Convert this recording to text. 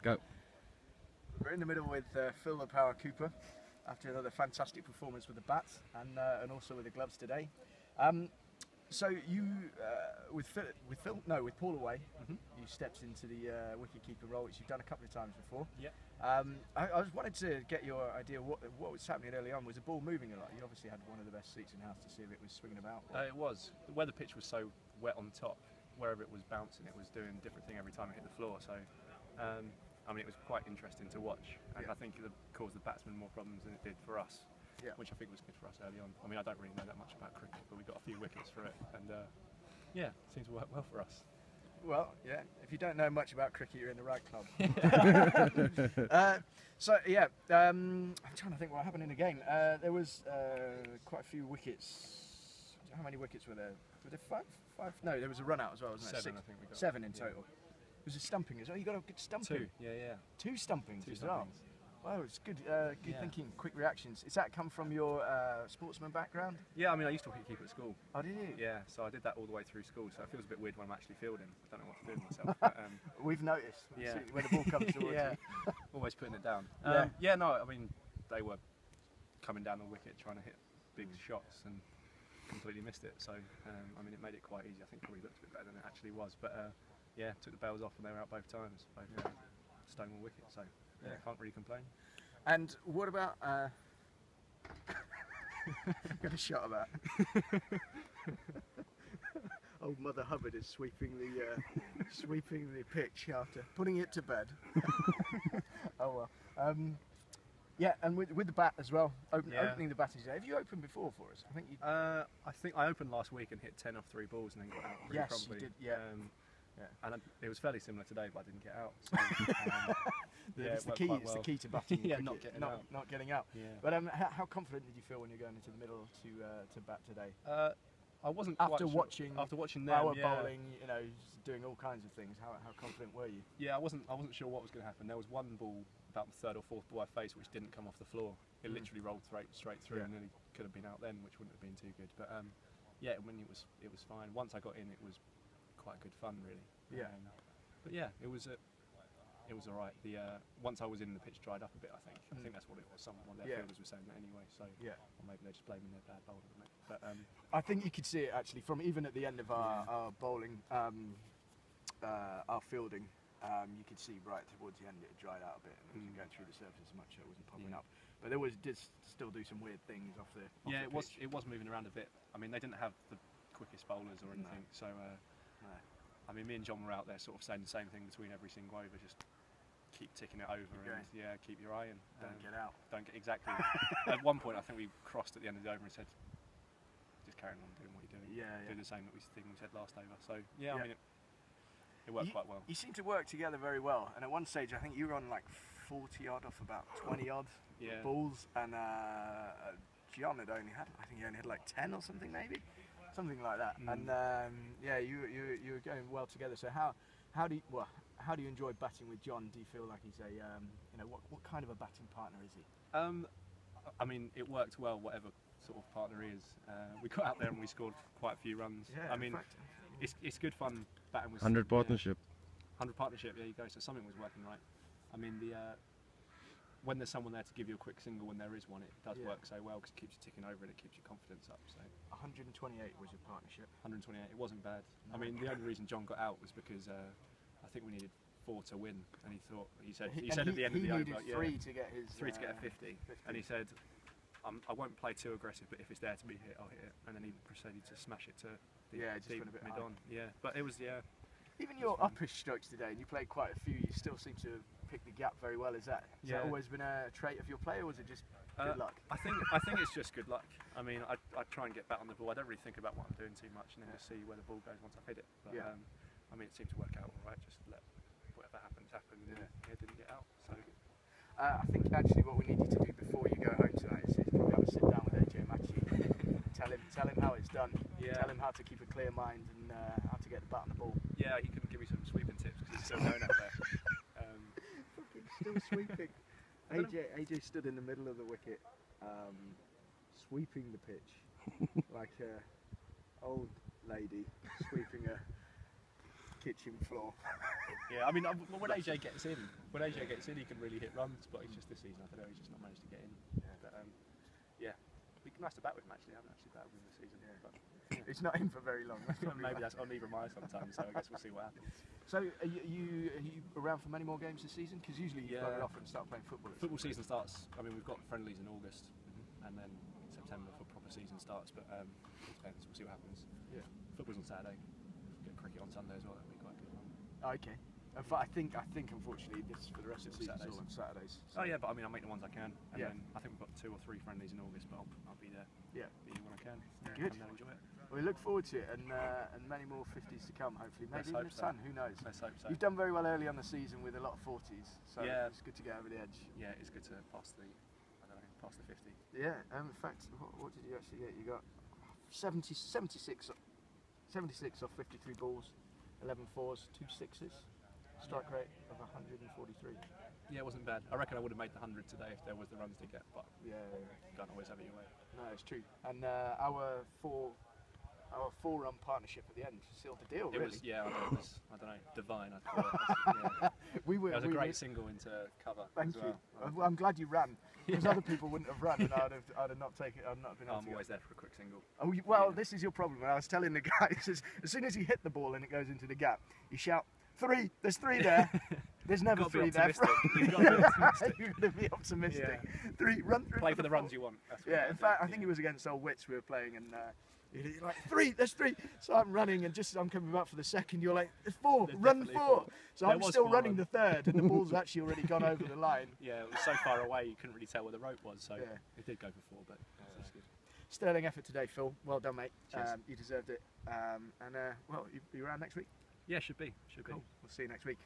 Go. We're in the middle with Phil the Power Cooper after another fantastic performance with the bats and also with the gloves today. So you, with Paul away, you stepped into the wicket-keeper role, which you've done a couple of times before. Yeah. I just wanted to get your idea what was happening early on. Was the ball moving a lot? You obviously had one of the best seats in house to see if it was swinging about. It was. Where the pitch was so wet on top, wherever it was bouncing, it was doing a different thing every time it hit the floor. So, I mean, it was quite interesting to watch, and I think it caused the batsmen more problems than it did for us. Yeah. Which I think was good for us early on. I mean, I don't really know that much about cricket, but we got a few wickets for it, and yeah, it seems to work well for us. Well, yeah, if you don't know much about cricket, you're in the right club. So, yeah, I'm trying to think what happened in the game. There was quite a few wickets. How many wickets were there? Were there five? No, there was a run out as well, wasn't there? Seven, I think we got. 7 in total. It was a stumping as well. You got a good stumping. 2, yeah. 2 stumpings as stumpings. well. Wow, it's good, good thinking, quick reactions. Is that come from your sportsman background? Yeah, I mean, I used to wicket-keeper at school. Oh, did you? Yeah, so I did that all the way through school, so it feels a bit weird when I'm actually fielding. I don't know what to do with myself. But, we've noticed, yeah. when the ball comes towards you. Always putting it down. Yeah. No, I mean, they were coming down the wicket trying to hit big shots and completely missed it. So, I mean, it made it quite easy. I think probably looked a bit better than it actually was. But, yeah, took the bails off and they were out both times. Both Stonewall wicket, so yeah, can't really complain. And what about got a shot of that. Old Mother Hubbard is sweeping the pitch after putting it to bed. Oh well. Yeah, and with the bat as well, opening the batting today. Have you opened before for us? I think I opened last week and hit 10 off 3 balls and then got out pretty promptly. You did. Yeah. And it was fairly similar today, but I didn't get out. So, it's the key to batting. Yeah, not getting out. Yeah. But how confident did you feel when you're going into the middle to bat today? I wasn't after quite watching sure. After watching them, power bowling, you know, doing all kinds of things. How confident were you? Yeah, I wasn't sure what was going to happen. There was one ball, about the 3rd or 4th ball I faced, which didn't come off the floor. It literally rolled straight through, and nearly could have been out then, which wouldn't have been too good. But yeah, when it was fine. Once I got in, it was quite good fun, really. Yeah. But yeah, it was all right. Once I was in, the pitch dried up a bit. I think that's what it was. Some of their fielders were saying that anyway. So or maybe they're just blaming their bad bowling on it. But I think you could see it actually from even at the end of our bowling, our fielding. You could see right towards the end it dried out a bit, and it wasn't going through the surface as much, so it wasn't popping up. But there did still do some weird things off the pitch. It was moving around a bit. I mean, they didn't have the quickest bowlers or anything, so. I mean, me and John were out there sort of saying the same thing between every single over, just keep ticking it over and keep your eye in. Don't get out. Exactly. At one point, I think we crossed at the end of the over and said, just carry on doing what you're doing. Do the same thing we said last over. So, I mean, it worked quite well. You seem to work together very well, and at one stage I think you were on like 40 odd off about 20 odd balls, and John had only had, I think he only had like 10 or something maybe. Something like that, and yeah, you were going well together. So how do you enjoy batting with John? Do you feel like he's a what kind of a batting partner is he? I mean, it worked well, whatever sort of partner he is. We got out there and we scored quite a few runs. Yeah, I mean, it's good fun batting with 100 partnership. 100 partnership. There you go. So something was working right. I mean, when there's someone there to give you a quick single when there is one, it does work so well because it keeps you ticking over and it keeps your confidence up. So 128 was your partnership. 128. It wasn't bad. No. I mean, the only reason John got out was because I think we needed 4 to win, and he said at the end of the over, he needed 3 to get his 3 to get a 50, and he said, I won't play too aggressive, but if it's there to be hit, I'll hit it. And then he proceeded to smash it to the deep mid on. Yeah, but it was Even your uppish strokes today, and you played quite a few. You still seem to pick the gap very well. Has that always been a trait of your play, or was it just good luck? I think it's just good luck. I mean, I try and get back on the ball. I don't really think about what I'm doing too much, and then just see where the ball goes once I've hit it. But I mean, it seemed to work out all right. Just let whatever happens happen. And it didn't get out. So I think actually what we need you to do before you go home tonight is probably have a sit down with AJ Mackey. tell him how it's done. Tell him how to keep a clear mind and how to get the bat on the ball. Yeah, he couldn't give me some sweeping tips because he's still going out there. Fucking still sweeping. AJ stood in the middle of the wicket, sweeping the pitch like a old lady sweeping a kitchen floor. Yeah, I mean, when AJ gets in, he can really hit runs. But it's just this season, I don't know, he's just not managed to get in. But yeah, it'd be nice to bat with him actually. I haven't actually batted with him this season. Yeah. But, It's not in for very long. maybe that's on either of mine sometimes. So I guess we'll see what happens. So are you around for many more games this season? Because usually you got it off and start playing football. Football season starts. I mean, we've got friendlies in August, and then September for proper season starts. But it depends. We'll see what happens. Yeah. Football's on Saturday. Get cricket on Sunday as well. That'd be quite good. Okay. I think unfortunately this for the rest of the season is all on Saturdays. So. Oh yeah, but I mean I'll make the ones I can, and Yeah. then I think we've got 2 or 3 friendlies in August, but I'll be there. Yeah. Be when I can. Good. And then enjoy it. We look forward to it, and many more 50s to come. Hopefully, maybe even Let's a hope ton. Who knows? Let's hope so. You've done very well early on the season with a lot of 40s, so Yeah. it's good to get over the edge. Yeah, it's good to pass the, I don't know, past the 50. Yeah. In fact, what did you actually get? You got 76 off 53 balls, 11 fours, 2 sixes. Strike rate of 143. Yeah, it wasn't bad. I reckon I would have made the 100 today if there was the runs to get, but Yeah. can't always have it your way. No, it's true. And our four-run partnership at the end sealed the deal. It Really. was, yeah, I don't know, divine. I call it. Yeah. We were. It was a we great were- single into cover. Thank as you. well. I'm glad you ran, because Yeah. other people wouldn't have run, and I'd have not taken. I'd not been able I'm to. always there for a quick single. Oh, well, this is your problem. And I was telling the guys, as soon as you hit the ball and it goes into the gap, you shout, 3, there's 3 there. There's never You've got to 3 be there. optimistic. You've got to be optimistic. You've got to be optimistic. Yeah. 3, run through. Play for the runs you want. That's what Yeah, I in do. fact, I think it was against Old Wits we were playing, and you're like, 3, there's 3. So I'm running, and just as I'm coming up for the second, you're like, there's 4, There's run definitely 4. 4. So There I'm was still 4 running on. the third, and the ball's actually already gone over the line. Yeah, it was so far away you couldn't really tell where the rope was, so Yeah. it did go for 4, but that's good. Sterling effort today, Phil. Well done, mate. Cheers. You deserved it. Well, you around next week? Yeah, should be. Cool. We'll see you next week.